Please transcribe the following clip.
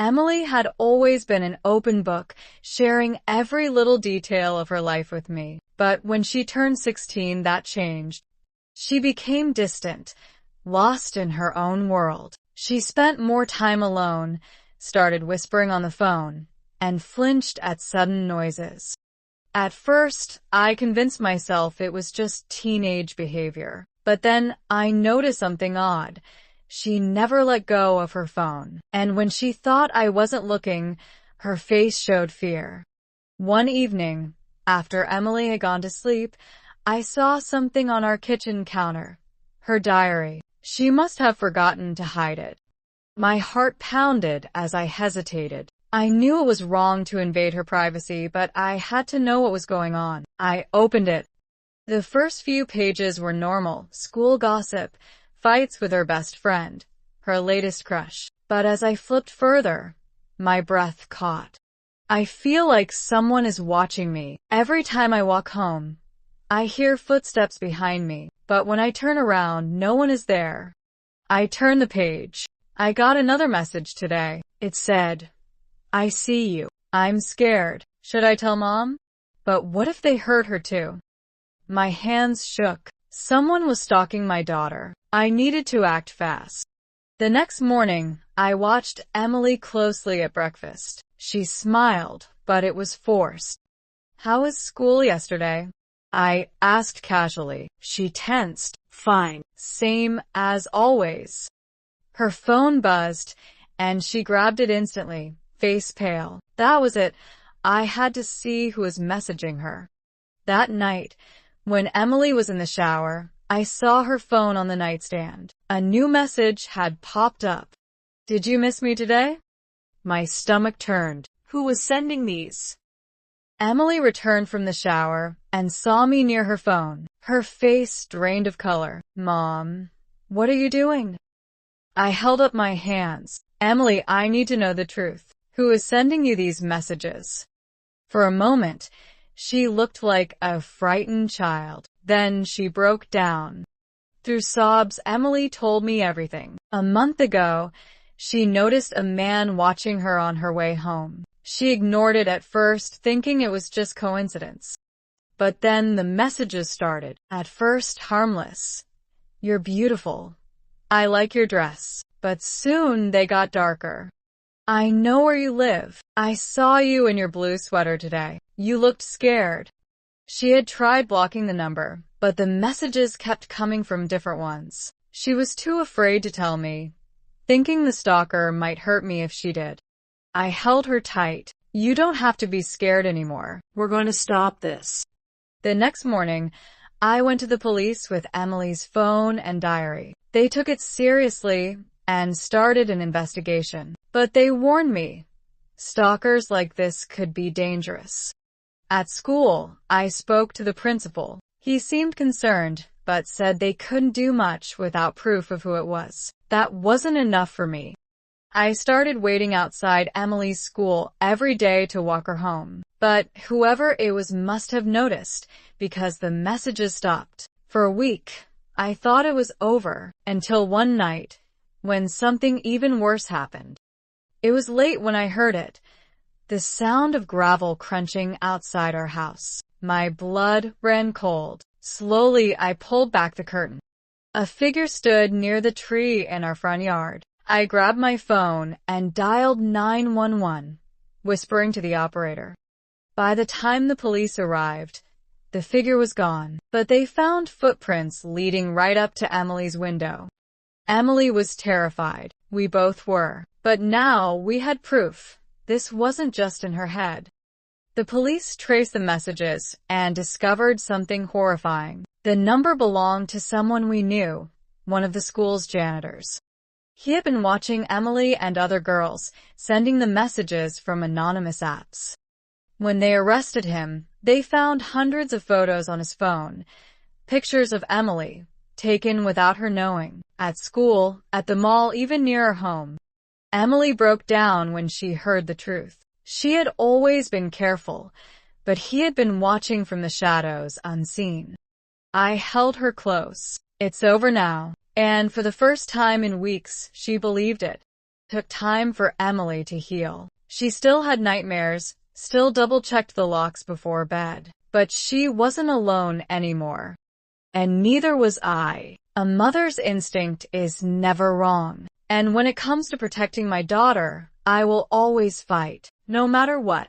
Emily had always been an open book, sharing every little detail of her life with me. But when she turned 16, that changed. She became distant, lost in her own world. She spent more time alone, started whispering on the phone, and flinched at sudden noises. At first, I convinced myself it was just teenage behavior. But then I noticed something odd. She never let go of her phone, and when she thought I wasn't looking, her face showed fear. One evening, after Emily had gone to sleep, I saw something on our kitchen counter. Her diary. She must have forgotten to hide it. My heart pounded as I hesitated. I knew it was wrong to invade her privacy, but I had to know what was going on. I opened it. The first few pages were normal, school gossip, fights with her best friend, her latest crush. But as I flipped further, my breath caught. I feel like someone is watching me. Every time I walk home, I hear footsteps behind me, but when I turn around, no one is there. I turn the page. I got another message today. It said, "I see you. I'm scared. Should I tell Mom? But what if they hurt her too?" My hands shook. Someone was stalking my daughter. I needed to act fast. The next morning, I watched Emily closely at breakfast. She smiled, but it was forced. "How was school yesterday?" I asked casually. She tensed. "Fine. Same as always." Her phone buzzed, and she grabbed it instantly, face pale. That was it. I had to see who was messaging her. That night, when Emily was in the shower, I saw her phone on the nightstand. A new message had popped up. "Did you miss me today?" My stomach turned. Who was sending these? Emily returned from the shower and saw me near her phone. Her face drained of color. "Mom, what are you doing?" I held up my hands. "Emily, I need to know the truth. Who is sending you these messages?" For a moment, she looked like a frightened child. Then she broke down. Through sobs, Emily told me everything. A month ago, she noticed a man watching her on her way home. She ignored it at first, thinking it was just coincidence. But then the messages started. At first, harmless. "You're beautiful. I like your dress." But soon they got darker. "I know where you live. I saw you in your blue sweater today. You looked scared." She had tried blocking the number, but the messages kept coming from different ones. She was too afraid to tell me, thinking the stalker might hurt me if she did. I held her tight. "You don't have to be scared anymore. We're going to stop this." The next morning, I went to the police with Emily's phone and diary. They took it seriously and started an investigation. But they warned me, stalkers like this could be dangerous. At school, I spoke to the principal. He seemed concerned, but said they couldn't do much without proof of who it was. That wasn't enough for me. I started waiting outside Emily's school every day to walk her home. But whoever it was must have noticed, because the messages stopped. For a week, I thought it was over, until one night, when something even worse happened. It was late when I heard it. The sound of gravel crunching outside our house. My blood ran cold. Slowly, I pulled back the curtain. A figure stood near the tree in our front yard. I grabbed my phone and dialed 911, whispering to the operator. By the time the police arrived, the figure was gone, but they found footprints leading right up to Emily's window. Emily was terrified. We both were. But now we had proof. This wasn't just in her head. The police traced the messages and discovered something horrifying. The number belonged to someone we knew, one of the school's janitors. He had been watching Emily and other girls, sending the messages from anonymous apps. When they arrested him, they found hundreds of photos on his phone, pictures of Emily, taken without her knowing, at school, at the mall, even near her home. Emily broke down when she heard the truth. She had always been careful, but he had been watching from the shadows, unseen. I held her close. "It's over now." And for the first time in weeks, she believed it. took time for Emily to heal. She still had nightmares, still double-checked the locks before bed. But she wasn't alone anymore. And neither was I. A mother's instinct is never wrong. And when it comes to protecting my daughter, I will always fight, no matter what.